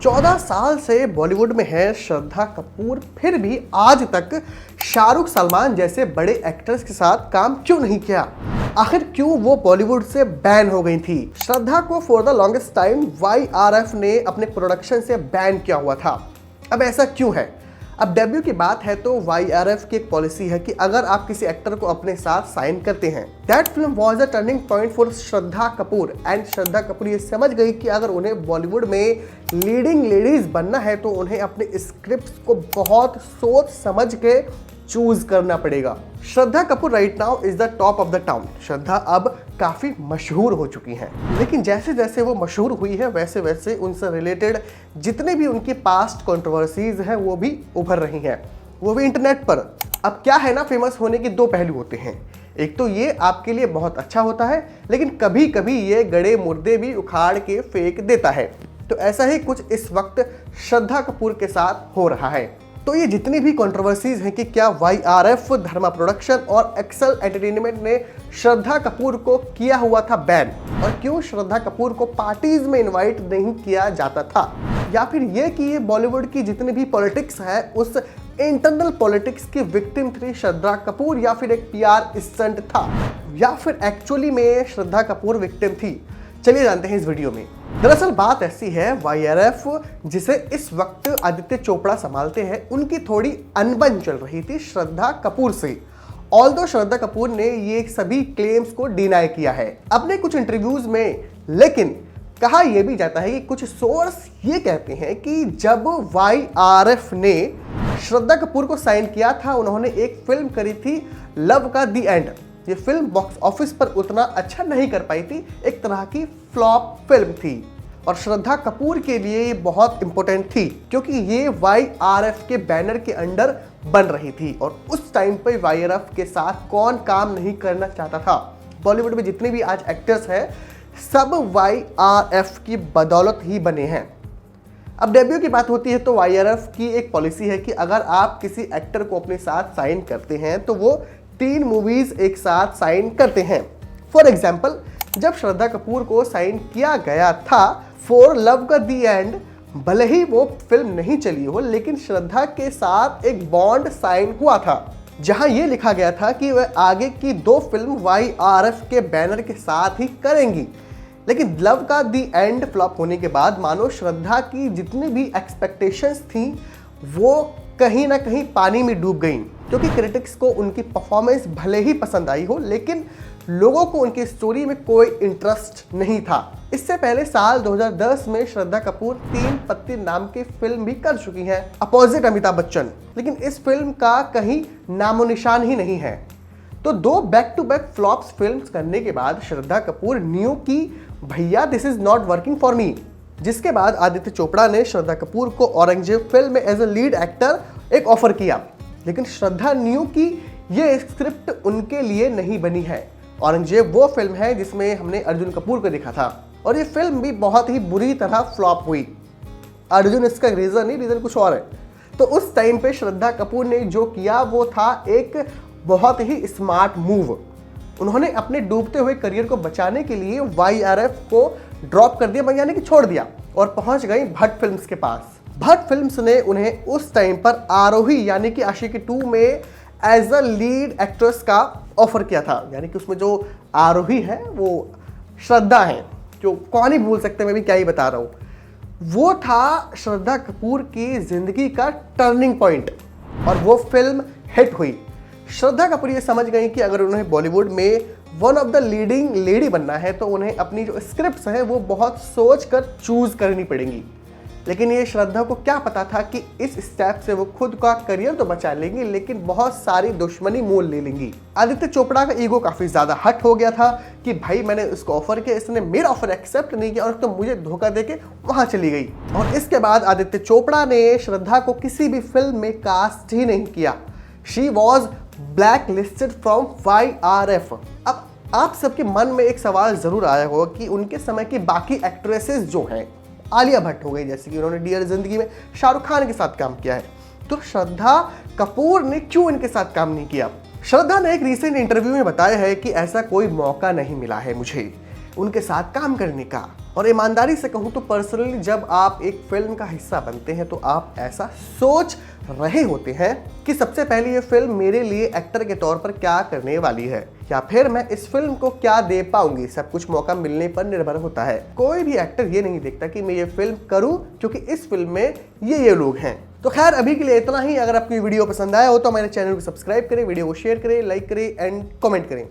14 साल से बॉलीवुड में है श्रद्धा कपूर, फिर भी आज तक शाहरुख सलमान जैसे बड़े एक्टर्स के साथ काम क्यों नहीं किया? आखिर क्यों वो बॉलीवुड से बैन हो गई थी? श्रद्धा को for the longest time YRF ने अपने प्रोडक्शन से बैन किया हुआ था। अब ऐसा क्यों है? अब डेब्यू की बात है तो YRF की एक पॉलिसी है कि अगर आप किसी एक्टर को अपने साथ साइन करते हैं, that film was a turning point for Shraddha Kapoor and Shraddha Kapoor ये समझ गई कि अगर उन्हें बॉलीवुड में लीडिंग लेडीज बनना है तो उन्हें अपने स्क्रिप्ट्स को बहुत सोच समझ के चूज करना पड़ेगा। Shraddha Kapoor right now is the top of the town. Shraddha अब काफी मशहूर हो चुकी हैं, लेकिन जैसे जैसे वो मशहूर हुई है वैसे वैसे उनसे रिलेटेड जितने भी उनके पास्ट कंट्रोवर्सीज हैं वो भी उभर रही हैं, वो भी इंटरनेट पर। अब क्या है ना, फेमस होने के दो पहलू होते हैं। एक तो ये आपके लिए बहुत अच्छा होता है, लेकिन कभी कभी ये गड़े मुर्दे भी उखाड़ के फेंक देता है। तो ऐसा ही कुछ इस वक्त श्रद्धा कपूर के साथ हो रहा है। तो ये जितनी भी कंट्रोवर्सीज हैं कि क्या YRF, धर्मा प्रोडक्शन और एक्सेल एंटरटेनमेंट ने श्रद्धा कपूर को किया हुआ था बैन, और क्यों श्रद्धा कपूर को पार्टीज में इनवाइट नहीं किया जाता था, या फिर ये कि ये बॉलीवुड की जितनी भी पॉलिटिक्स है उस इंटरनल पॉलिटिक्स की विक्टिम थी श्रद्धा कपूर, या फिर एक PR स्टंट था, या फिर एक्चुअली में श्रद्धा कपूर विक्टिम थी। चलिए जानते हैं इस वीडियो में। दरअसल बात ऐसी है, YRF जिसे इस वक्त आदित्य चोपड़ा संभालते हैं, उनकी थोड़ी अनबन चल रही थी श्रद्धा कपूर से। ऑल्दो श्रद्धा कपूर ने ये सभी क्लेम्स को डिनाई किया है अपने कुछ इंटरव्यूज में, लेकिन कहा यह भी जाता है कि कुछ सोर्स ये कहते हैं कि जब YRF ने श्रद्धा कपूर को साइन किया था, उन्होंने एक फिल्म करी थी लव का दी एंड। ये फिल्म बॉक्स ऑफिस पर उतना अच्छा नहीं कर पाई थी, एक तरह की फ्लॉप फिल्म थी, और श्रद्धा कपूर के लिए ये बहुत इंपॉर्टेंट थी क्योंकि ये YRF के बैनर के अंडर बन रही थी। और उस टाइम पे YRF के साथ कौन काम नहीं करना चाहता था? बॉलीवुड में जितने भी आज एक्टर्स हैं सब YRF की बदौलत ही बने हैं। अब डेब्यू की बात होती है तो YRF की एक पॉलिसी है कि अगर आप किसी एक्टर को अपने साथ साइन करते हैं तो वो 3 मूवीज एक साथ साइन करते हैं। फॉर एग्जाम्पल, जब श्रद्धा कपूर को साइन किया गया था फॉर लव का दी एंड, भले ही वो फिल्म नहीं चली हो, लेकिन श्रद्धा के साथ एक बॉन्ड साइन हुआ था जहां ये लिखा गया था कि वह आगे की 2 फिल्म YRF के बैनर के साथ ही करेंगी। लेकिन लव का दी एंड फ्लॉप होने के बाद मानो श्रद्धा की जितनी भी एक्सपेक्टेशंस थी वो कहीं ना कहीं पानी में डूब गई, क्योंकि क्रिटिक्स को उनकी परफॉर्मेंस भले ही पसंद आई हो, लेकिन लोगों को उनकी स्टोरी में कोई इंटरेस्ट नहीं था। इससे पहले साल 2010 में श्रद्धा कपूर 3 पत्ती नाम की फिल्म भी कर चुकी हैं अपोजिट अमिताभ बच्चन, लेकिन इस फिल्म का कहीं नामो निशान ही नहीं है। तो 2 back to back flops films करने के बाद श्रद्धा कपूर न्यू की भैया this is not working for me, जिसके बाद आदित्य चोपड़ा ने श्रद्धा कपूर को औरंगजेब फिल्म में एज ए लीड एक्टर एक ऑफर किया, लेकिन श्रद्धा न्यू की ये स्क्रिप्ट उनके लिए नहीं बनी है। औरंगजेब वो फिल्म है जिसमें हमने अर्जुन कपूर को देखा था, और ये फिल्म भी बहुत ही बुरी तरह फ्लॉप हुई। अर्जुन इसका रीजन नहीं, रीजन कुछ और है। तो उस टाइम पे श्रद्धा कपूर ने जो किया वो था एक बहुत ही स्मार्ट मूव। उन्होंने अपने डूबते हुए करियर को बचाने के लिए YRF को ड्रॉप कर दिया, यानी कि छोड़ दिया, और पहुंच गई भट्ट फिल्म्स के पास। भट्ट फिल्म्स ने उन्हें उस टाइम पर आरोही यानी कि आशिकी 2 में एज अ लीड एक्ट्रेस का ऑफर किया था, यानी कि उसमें जो आरोही है वो श्रद्धा है, जो कौन ही भूल सकते, मैं भी क्या ही बता रहा हूँ। वो था श्रद्धा कपूर की जिंदगी का टर्निंग पॉइंट, और वो फिल्म हिट हुई। श्रद्धा कपूर ये समझ गई कि अगर उन्हें बॉलीवुड में one of the leading lady बनना है तो उन्हें अपनी जो स्क्रिप्ट्स हैं वो बहुत सोच कर चूज करनी पड़ेंगी। लेकिन ये श्रद्धा को क्या पता था कि इस स्टेप से वो खुद का करियर तो बचा लेंगी, लेकिन बहुत सारी दुश्मनी मोल ले लेंगी। आदित्य चोपड़ा का ईगो काफी ज्यादा हट हो गया था कि भाई मैंने उसको ऑफर किया, इसने मेरा ऑफर एक्सेप्ट नहीं किया और तो मुझे धोखा देके वहां चली गई। और इसके बाद आदित्य चोपड़ा ने श्रद्धा को किसी भी फिल्म में कास्ट ही नहीं किया। She was black listed from YRF। अब आप सबके मन में एक सवाल जरूर आया होगा कि उनके समय की बाकी एक्ट्रेसेस जो हैं, आलिया भट्ट हो गई जैसे कि उन्होंने डियर जिंदगी में शाहरुख खान के साथ काम किया है, तो श्रद्धा कपूर ने क्यों इनके साथ काम नहीं किया? श्रद्धा ने एक रीसेंट इंटरव्यू में बताया है कि ऐसा कोई मौका नहीं मिला है मुझे उनके साथ काम करने का। और ईमानदारी से कहूँ तो पर्सनली जब आप एक फिल्म का हिस्सा बनते हैं तो आप ऐसा सोच रहे होते हैं कि सबसे पहले ये फिल्म मेरे लिए एक्टर के तौर पर क्या करने वाली है, या फिर मैं इस फिल्म को क्या दे पाऊंगी। सब कुछ मौका मिलने पर निर्भर होता है। कोई भी एक्टर ये नहीं देखता कि मैं ये फिल्म करूं क्योंकि इस फिल्म में ये लोग हैं। तो खैर अभी के लिए इतना ही। अगर आपको वीडियो पसंद आया हो तो हमारे चैनल को सब्सक्राइब करें, वीडियो को शेयर करें, लाइक करें एंड कमेंट करें।